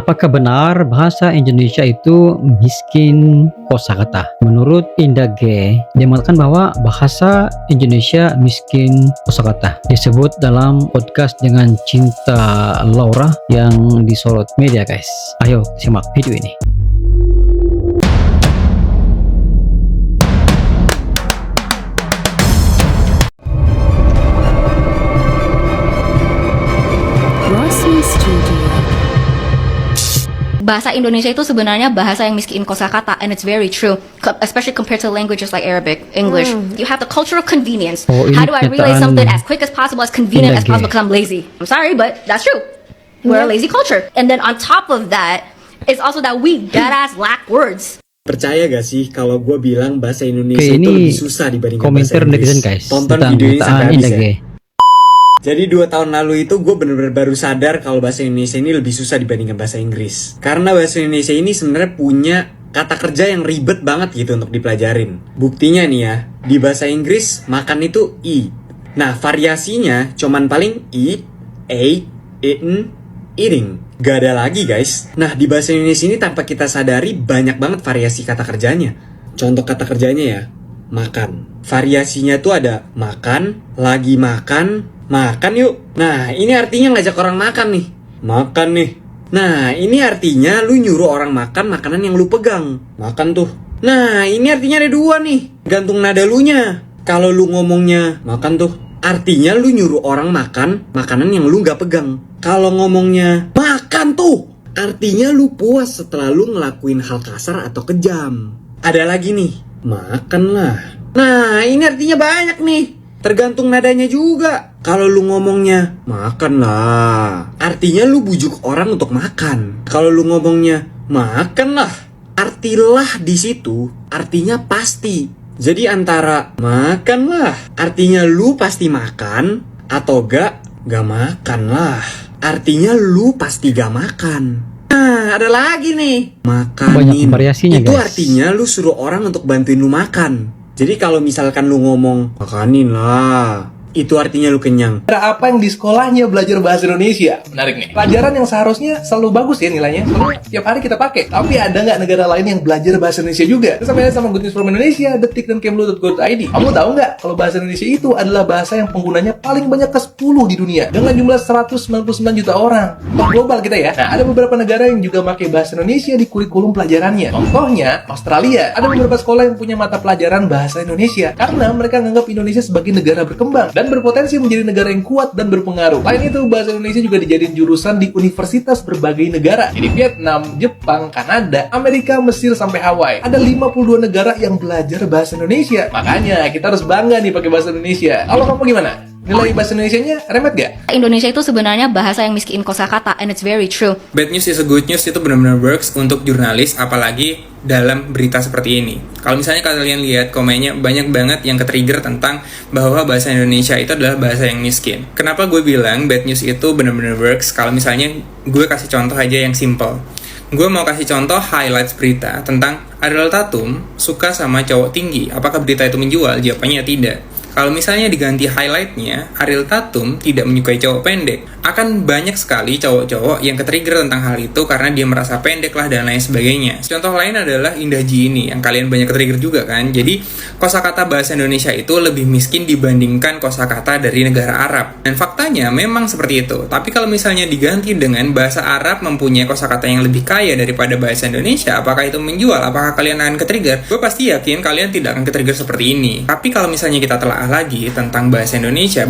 Apakah benar bahasa Indonesia itu miskin kosakata? Menurut Indage, dia mengatakan bahwa bahasa Indonesia miskin kosakata. Disebut dalam podcast dengan Cinta Laura yang disorot media, guys. Ayo simak video ini. Bahasa Indonesia itu sebenarnya bahasa yang miskin kosakata, and it's very true, especially compared to languages like Arabic, English. You have the cultural convenience. How do I relay something as quick as possible, as convenient as possible, because I'm lazy? I'm sorry, but that's true. We're a lazy culture. And then on top of that, it's also that we deadass lack words. Percaya gak sih kalau gue bilang bahasa Indonesia itu lebih susah dibandingkan bahasa Inggris? Netizen, guys, tonton video ini sampai habis ya. Jadi 2 tahun lalu itu gue bener-bener baru sadar kalau bahasa Indonesia ini lebih susah dibandingkan bahasa Inggris. Karena bahasa Indonesia ini sebenarnya punya kata kerja yang ribet banget gitu untuk dipelajarin. Buktinya nih ya, di bahasa Inggris makan itu eat. Nah variasinya cuman paling eat, ate, eaten, eating. Gak ada lagi guys. Nah di bahasa Indonesia ini tanpa kita sadari banyak banget variasi kata kerjanya. Contoh kata kerjanya ya, makan. Variasinya tuh ada makan, lagi makan, makan yuk. Nah ini artinya ngajak orang makan nih. Makan nih. Nah ini artinya lu nyuruh orang makan makanan yang lu pegang. Makan tuh. Nah ini artinya ada 2 nih, gantung nada lu nya. Kalau lu ngomongnya makan tuh, artinya lu nyuruh orang makan makanan yang lu gak pegang. Kalau ngomongnya makan tuh, artinya lu puas setelah lu ngelakuin hal kasar atau kejam. Ada lagi nih, makanlah. Nah ini artinya banyak nih, tergantung nadanya juga. Kalau lu ngomongnya makanlah, artinya lu bujuk orang untuk makan. Kalau lu ngomongnya makanlah, artilah di situ artinya pasti. Jadi antara makanlah artinya lu pasti makan, atau gak makanlah artinya lu pasti gak makan. Nah ada lagi nih, makanin. Itu guys, artinya lu suruh orang untuk bantuin lu makan. Jadi kalau misalkan lu ngomong makanin lah, itu artinya lu kenyang. Apa yang di sekolahnya belajar bahasa Indonesia? Menarik nih. Pelajaran yang seharusnya selalu bagus ya nilainya, soalnya tiap hari kita pakai. Tapi ada nggak negara lain yang belajar bahasa Indonesia juga? Kita sampai sama Good News from Indonesia, Detik dan Kemlu.go.id. Kamu tahu nggak kalau bahasa Indonesia itu adalah bahasa yang penggunanya paling banyak ke-10 di dunia dengan jumlah 199 juta orang. Top global kita ya. Nah, ada beberapa negara yang juga pakai bahasa Indonesia di kurikulum pelajarannya. Contohnya Australia. Ada beberapa sekolah yang punya mata pelajaran bahasa Indonesia karena mereka menganggap Indonesia sebagai negara berkembang dan berpotensi menjadi negara yang kuat dan berpengaruh. Selain itu, bahasa Indonesia juga dijadiin jurusan di universitas berbagai negara. Jadi Vietnam, Jepang, Kanada, Amerika, Mesir, sampai Hawaii. Ada 52 negara yang belajar bahasa Indonesia. Makanya kita harus bangga nih pakai bahasa Indonesia. Kalau kamu gimana? Nilai bahasa Indonesianya remet gak? Indonesia itu sebenarnya bahasa yang miskin kosakata, and it's very true. Bad news is a good news itu benar-benar works untuk jurnalis, apalagi dalam berita seperti ini. Kalau misalnya kalian lihat komennya, banyak banget yang ke-trigger tentang bahwa bahasa Indonesia itu adalah bahasa yang miskin. Kenapa gue bilang bad news itu benar-benar works? Kalau misalnya gue kasih contoh aja yang simple. Gue mau kasih contoh highlights berita tentang Ariel Tatum suka sama cowok tinggi. Apakah berita itu menjual? Jawabannya tidak. Kalau misalnya diganti highlightnya, Ariel Tatum tidak menyukai cowok pendek, akan banyak sekali cowok-cowok yang ke-trigger tentang hal itu karena dia merasa pendek lah dan lain sebagainya. Contoh lain adalah Indah Jini yang kalian banyak ke-trigger juga kan. Jadi kosakata bahasa Indonesia itu lebih miskin dibandingkan kosakata dari negara Arab. Dan faktanya memang seperti itu. Tapi kalau misalnya diganti dengan bahasa Arab mempunyai kosakata yang lebih kaya daripada bahasa Indonesia, apakah itu menjual? Apakah kalian akan ke-trigger? Gue pasti yakin kalian tidak akan ke-trigger seperti ini. Tapi kalau misalnya kita telah lagi tentang bahasa Indonesia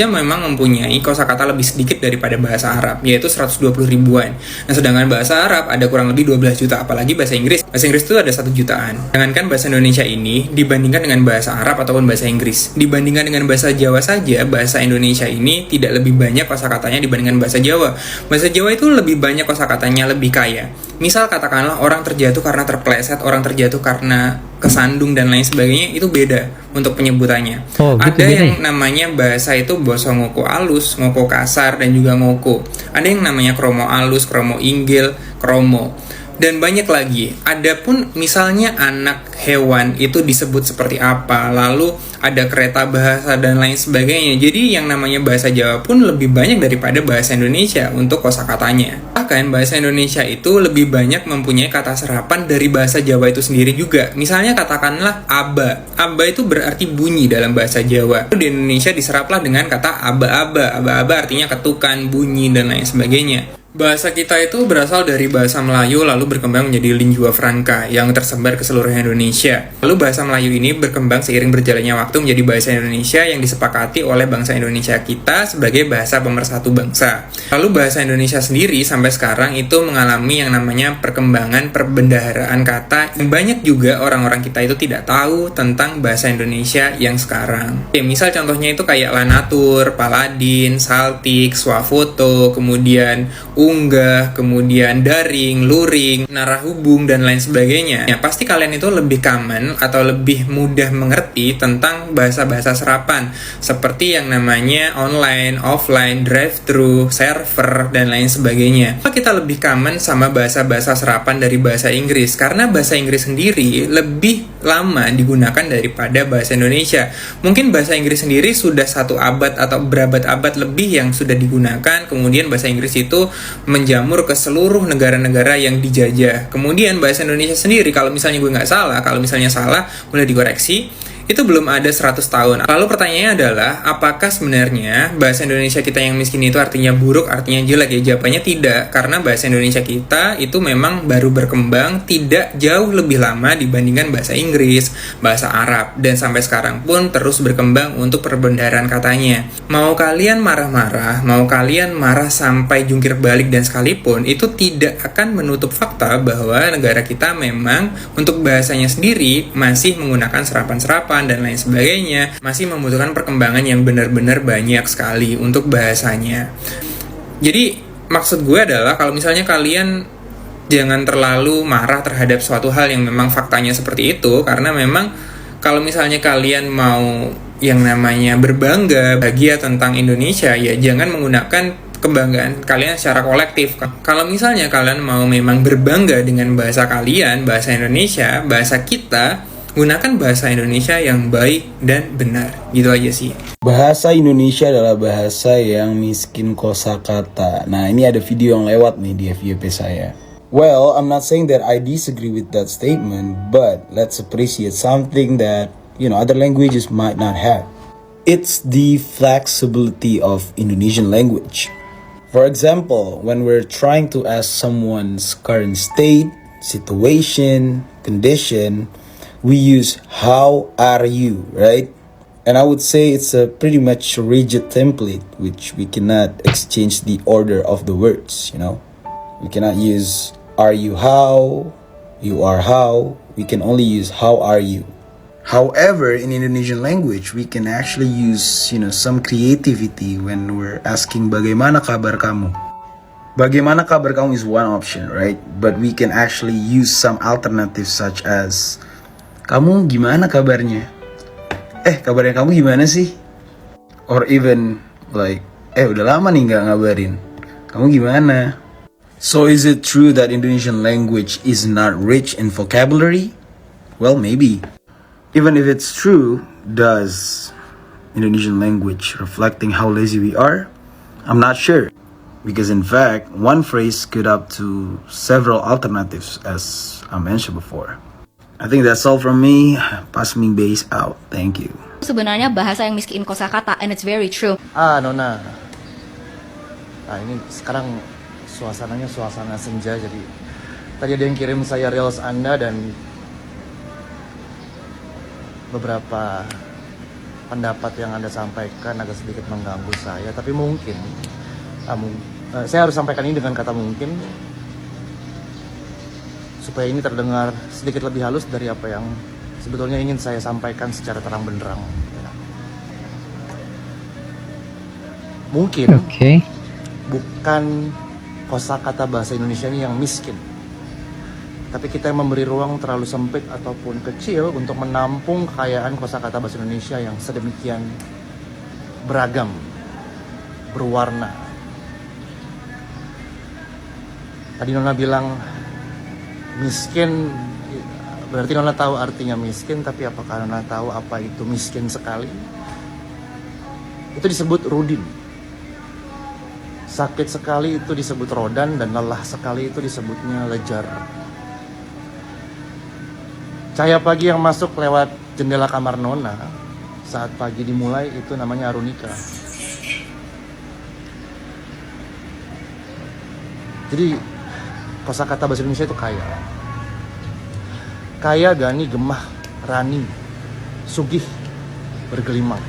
memang mempunyai kosakata lebih sedikit daripada bahasa Arab, yaitu 120 ribuan. Nah, sedangkan bahasa Arab ada kurang lebih 12 juta, apalagi bahasa Inggris. Bahasa Inggris itu ada 1 jutaan. Jangankan bahasa Indonesia ini dibandingkan dengan bahasa Arab ataupun bahasa Inggris. Dibandingkan dengan bahasa Jawa saja, bahasa Indonesia ini tidak lebih banyak kosakatanya dibandingkan bahasa Jawa. Bahasa Jawa itu lebih banyak kosakatanya, lebih kaya. Misal katakanlah orang terjatuh karena terpleset, orang terjatuh karena kesandung dan lain sebagainya, itu beda untuk penyebutannya. Ada yang namanya bahasa itu boso ngoko alus, ngoko kasar, dan juga ngoko. Ada yang namanya kromo alus, kromo inggil, kromo. Dan banyak lagi. Adapun misalnya anak hewan itu disebut seperti apa, lalu ada kereta bahasa dan lain sebagainya. Jadi yang namanya bahasa Jawa pun lebih banyak daripada bahasa Indonesia untuk kosakatanya. Bahkan bahasa Indonesia itu lebih banyak mempunyai kata serapan dari bahasa Jawa itu sendiri juga. Misalnya katakanlah aba. Aba itu berarti bunyi dalam bahasa Jawa. Di Indonesia diseraplah dengan kata aba-aba. Aba-aba artinya ketukan, bunyi, dan lain sebagainya. Bahasa kita itu berasal dari bahasa Melayu lalu berkembang menjadi lingua franca yang tersebar ke seluruh Indonesia. Lalu bahasa Melayu ini berkembang seiring berjalannya waktu menjadi bahasa Indonesia yang disepakati oleh bangsa Indonesia kita sebagai bahasa pemersatu bangsa. Lalu bahasa Indonesia sendiri sampai sekarang itu mengalami yang namanya perkembangan perbendaharaan kata yang banyak juga orang-orang kita itu tidak tahu tentang bahasa Indonesia yang sekarang. Misal contohnya itu kayak lanatur, paladin, saltik, swafoto, kemudian unggah, kemudian daring, luring, narahubung, dan lain sebagainya. Ya, pasti kalian itu lebih common atau lebih mudah mengerti tentang bahasa-bahasa serapan seperti yang namanya online, offline, drive-thru, server, dan lain sebagainya. Kita lebih common sama bahasa-bahasa serapan dari bahasa Inggris karena bahasa Inggris sendiri lebih lama digunakan daripada bahasa Indonesia. Mungkin bahasa Inggris sendiri sudah 1 abad atau berabad-abad lebih yang sudah digunakan, kemudian bahasa Inggris itu menjamur ke seluruh negara-negara yang dijajah. Kemudian bahasa Indonesia sendiri, kalau misalnya gue nggak salah, kalau misalnya salah boleh dikoreksi, itu belum ada 100 tahun. Lalu pertanyaannya adalah, apakah sebenarnya bahasa Indonesia kita yang miskin itu artinya buruk, artinya jelek? Ya jawabannya tidak, karena bahasa Indonesia kita itu memang baru berkembang tidak jauh lebih lama dibandingkan bahasa Inggris, bahasa Arab, dan sampai sekarang pun terus berkembang untuk perbendaharaan katanya. Mau kalian marah-marah, mau kalian marah sampai jungkir balik dan sekalipun, itu tidak akan menutup fakta bahwa negara kita memang untuk bahasanya sendiri masih menggunakan serapan-serapan dan lain sebagainya, masih membutuhkan perkembangan yang benar-benar banyak sekali untuk bahasanya. Jadi maksud gue adalah kalau misalnya kalian jangan terlalu marah terhadap suatu hal yang memang faktanya seperti itu, karena memang kalau misalnya kalian mau yang namanya berbangga, bahagia tentang Indonesia, ya jangan menggunakan kebanggaan kalian secara kolektif. Kalau misalnya kalian mau memang berbangga dengan bahasa kalian, bahasa Indonesia, bahasa kita, gunakan bahasa Indonesia yang baik dan benar. Gitu aja sih. Bahasa Indonesia adalah bahasa yang miskin kosakata. Nah, ini ada video yang lewat nih di FYP saya. Well, I'm not saying that I disagree with that statement, but let's appreciate something that, other languages might not have. It's the flexibility of Indonesian language. For example, when we're trying to ask someone's current state, situation, condition, we use how are you, right? And I would say it's a pretty much rigid template which we cannot exchange the order of the words, We cannot use are you how, you are how. We can only use how are you. However, in Indonesian language, we can actually use, some creativity when we're asking bagaimana kabar kamu. Bagaimana kabar kamu is one option, right? But we can actually use some alternatives such as kamu gimana kabarnya? Kabarnya kamu gimana sih? Or even like, udah lama nih nggak ngabarin. Kamu gimana? So is it true that Indonesian language is not rich in vocabulary? Well, maybe. Even if it's true, does Indonesian language reflecting how lazy we are? I'm not sure. Because in fact, one phrase could up to several alternatives as I mentioned before. I think that's all from me. Pasming base out. Thank you. Sebenarnya bahasa yang miskin kosakata, and it's very true. Nona. Ini sekarang suasananya suasana senja, jadi tadi ada yang kirim saya reels Anda dan beberapa pendapat yang Anda sampaikan agak sedikit mengganggu saya, tapi mungkin saya harus sampaikan ini dengan kata mungkin supaya ini terdengar sedikit lebih halus dari apa yang sebetulnya ingin saya sampaikan secara terang benderang. Mungkin bukan kosakata bahasa Indonesia ini yang miskin, tapi kita yang memberi ruang terlalu sempit ataupun kecil untuk menampung kekayaan kosakata bahasa Indonesia yang sedemikian beragam, berwarna. Tadi Nona bilang Miskin berarti Nona tahu artinya miskin, tapi apakah Nona tahu apa itu miskin sekali? Itu disebut rudin. Sakit sekali itu disebut rodan, dan lelah sekali itu disebutnya lejar. Cahaya pagi yang masuk lewat jendela kamar Nona saat pagi dimulai itu namanya arunika. Jadi kosakata bahasa Indonesia itu kaya. Kaya, gani, gemah, rani, sugih, bergelimang.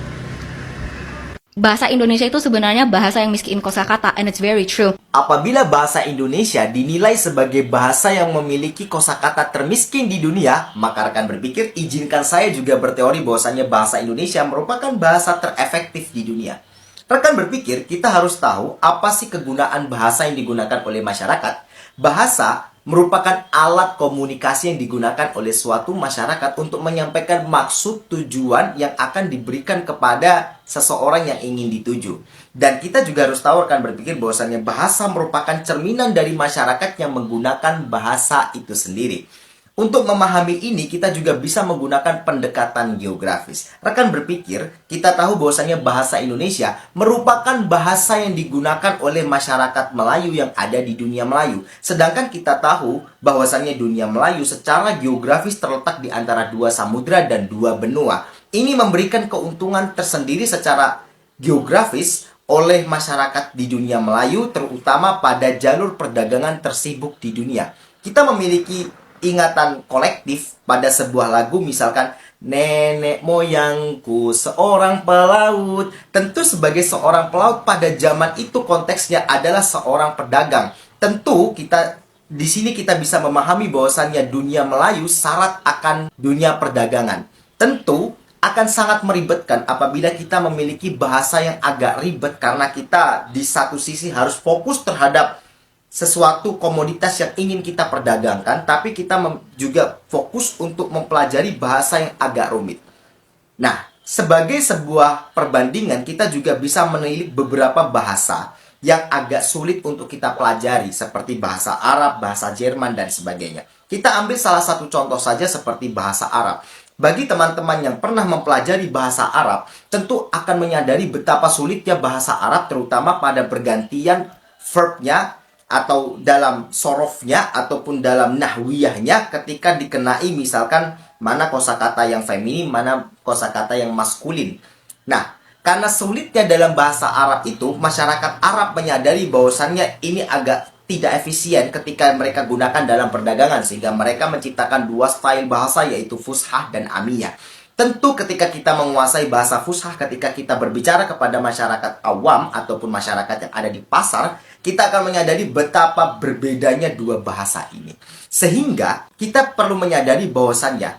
Bahasa Indonesia itu sebenarnya bahasa yang miskin kosakata, and it's very true. Apabila bahasa Indonesia dinilai sebagai bahasa yang memiliki kosakata termiskin di dunia, maka rekan berpikir izinkan saya juga berteori bahwasanya bahasa Indonesia merupakan bahasa terefektif di dunia. Rekan berpikir kita harus tahu apa sih kegunaan bahasa yang digunakan oleh masyarakat. Bahasa merupakan alat komunikasi yang digunakan oleh suatu masyarakat untuk menyampaikan maksud tujuan yang akan diberikan kepada seseorang yang ingin dituju. Dan kita juga harus tahu, rekan berpikir, bahwasannya bahasa merupakan cerminan dari masyarakat yang menggunakan bahasa itu sendiri. Untuk memahami ini, kita juga bisa menggunakan pendekatan geografis. Rekan berpikir, kita tahu bahwasannya bahasa Indonesia merupakan bahasa yang digunakan oleh masyarakat Melayu yang ada di dunia Melayu. Sedangkan kita tahu bahwasannya dunia Melayu secara geografis terletak di antara dua samudra dan dua benua. Ini memberikan keuntungan tersendiri secara geografis oleh masyarakat di dunia Melayu, terutama pada jalur perdagangan tersibuk di dunia. Kita memiliki ingatan kolektif pada sebuah lagu, misalkan nenek moyangku seorang pelaut. Tentu sebagai seorang pelaut pada zaman itu konteksnya adalah seorang pedagang. Tentu di sini kita bisa memahami bahwasannya dunia Melayu syarat akan dunia perdagangan. Tentu akan sangat meribetkan apabila kita memiliki bahasa yang agak ribet, karena kita di satu sisi harus fokus terhadap sesuatu komoditas yang ingin kita perdagangkan, tapi kita juga fokus untuk mempelajari bahasa yang agak rumit. Nah, sebagai sebuah perbandingan, kita juga bisa menilik beberapa bahasa yang agak sulit untuk kita pelajari, seperti bahasa Arab, bahasa Jerman, dan sebagainya. Kita ambil salah satu contoh saja seperti bahasa Arab. Bagi teman-teman yang pernah mempelajari bahasa Arab, tentu akan menyadari betapa sulitnya bahasa Arab, terutama pada pergantian verbnya, atau dalam sorofnya ataupun dalam nahwiyahnya ketika dikenai misalkan mana kosakata yang feminin, mana kosakata yang maskulin. Nah, karena sulitnya dalam bahasa Arab itu, masyarakat Arab menyadari bahwasannya ini agak tidak efisien ketika mereka gunakan dalam perdagangan, sehingga mereka menciptakan dua style bahasa, yaitu fushah dan amiyah. Tentu ketika kita menguasai bahasa fushah, ketika kita berbicara kepada masyarakat awam ataupun masyarakat yang ada di pasar, kita akan menyadari betapa berbedanya dua bahasa ini. Sehingga kita perlu menyadari bahwasannya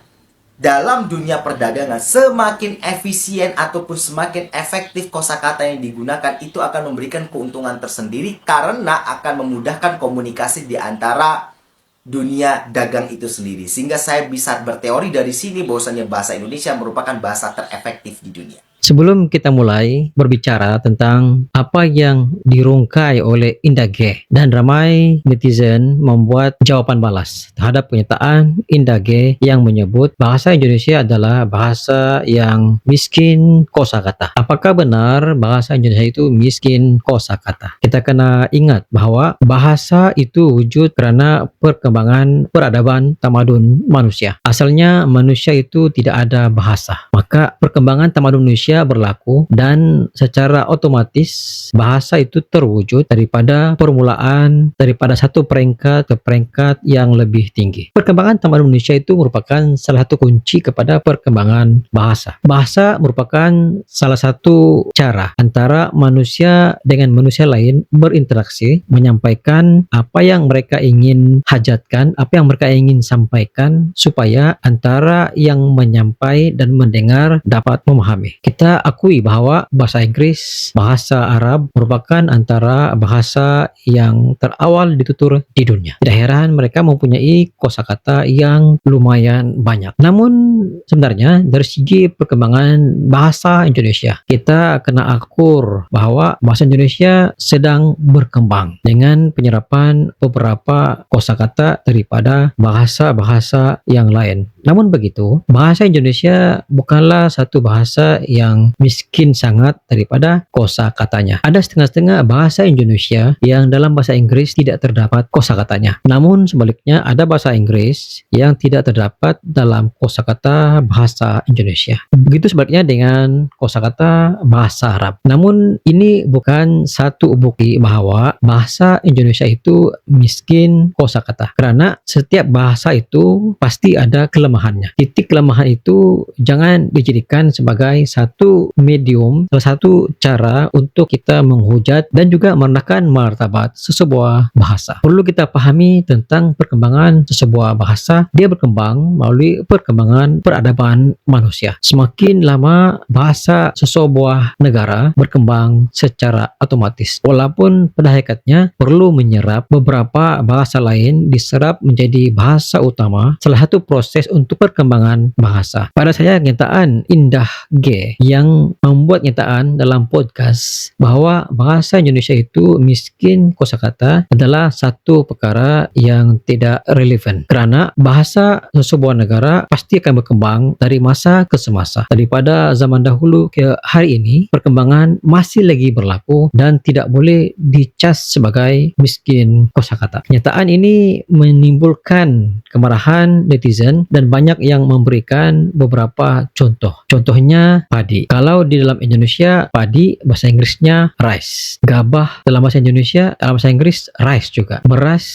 dalam dunia perdagangan, semakin efisien ataupun semakin efektif kosakata yang digunakan itu akan memberikan keuntungan tersendiri, karena akan memudahkan komunikasi di antara dunia dagang itu sendiri. Sehingga saya bisa berteori dari sini bahwasanya bahasa Indonesia merupakan bahasa terefektif di dunia. Sebelum kita mulai berbicara tentang apa yang dirungkai oleh Indah G, dan ramai netizen membuat jawaban balas terhadap pernyataan Indah G yang menyebut bahasa Indonesia adalah bahasa yang miskin kosakata. Apakah benar bahasa Indonesia itu miskin kosakata? Kita kena ingat bahwa bahasa itu wujud karena perkembangan peradaban tamadun manusia. Asalnya manusia itu tidak ada bahasa. Maka perkembangan tamadun manusia berlaku, dan secara otomatis bahasa itu terwujud daripada permulaan daripada satu peringkat ke peringkat yang lebih tinggi. Perkembangan tamadun Indonesia itu merupakan salah satu kunci kepada perkembangan bahasa. Bahasa merupakan salah satu cara antara manusia dengan manusia lain berinteraksi, menyampaikan apa yang mereka ingin hajatkan, apa yang mereka ingin sampaikan, supaya antara yang menyampai dan mendengar dapat memahami. Kita Kita akui bahwa bahasa Inggris, bahasa Arab merupakan antara bahasa yang terawal ditutur di dunia. Tidak heran mereka mempunyai kosakata yang lumayan banyak. Namun sebenarnya dari segi perkembangan bahasa Indonesia, kita kena akur bahwa bahasa Indonesia sedang berkembang dengan penyerapan beberapa kosakata daripada bahasa-bahasa yang lain. Namun begitu, bahasa Indonesia bukanlah satu bahasa yang miskin sangat daripada kosakatanya. Ada setengah-setengah bahasa Indonesia yang dalam bahasa Inggris tidak terdapat kosakatanya. Namun sebaliknya ada bahasa Inggris yang tidak terdapat dalam kosakata bahasa Indonesia. Begitu sebaliknya dengan kosakata bahasa Arab. Namun ini bukan satu bukti bahwa bahasa Indonesia itu miskin kosakata. Karena setiap bahasa itu pasti ada kelemahannya. Titik kelemahan itu jangan dijadikan sebagai satu medium, salah satu cara untuk kita menghujat dan juga merendahkan martabat sesebuah bahasa. Perlu kita pahami tentang perkembangan sesebuah bahasa. Dia berkembang melalui perkembangan peradaban manusia. Semakin lama bahasa sesebuah negara berkembang secara otomatis. Walaupun pada hakikatnya perlu menyerap beberapa bahasa lain diserap menjadi bahasa utama, salah satu proses untuk perkembangan bahasa. Pada saya kenyataan Indah G yang membuat nyataan dalam podcast bahwa bahasa Indonesia itu miskin kosakata adalah satu perkara yang tidak relevan. Karena bahasa sebuah negara pasti akan berkembang dari masa ke semasa. Daripada zaman dahulu ke hari ini, perkembangan masih lagi berlaku dan tidak boleh dicas sebagai miskin kosakata. Kenyataan ini menimbulkan kemarahan netizen dan banyak yang memberikan beberapa contoh. Contohnya padi. Kalau di dalam Indonesia padi bahasa Inggrisnya rice. Gabah dalam bahasa Indonesia dalam bahasa Inggris rice juga. Beras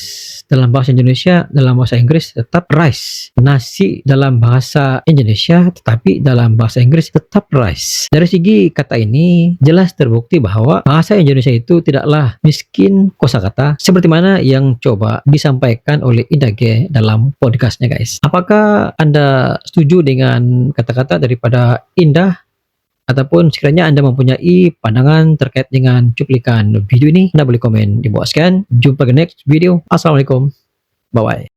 dalam bahasa Indonesia dalam bahasa Inggris tetap rice. Nasi dalam bahasa Indonesia tetapi dalam bahasa Inggris tetap rice. Dari segi kata ini jelas terbukti bahwa bahasa Indonesia itu tidaklah miskin kosakata seperti mana yang coba disampaikan oleh Indah G dalam podcastnya guys. Apakah Anda setuju dengan kata-kata daripada Indah? Ataupun sekiranya Anda mempunyai pandangan terkait dengan cuplikan video ini, Anda boleh komen di bawah sekian. Jumpa di next video. Assalamualaikum. Bye-bye.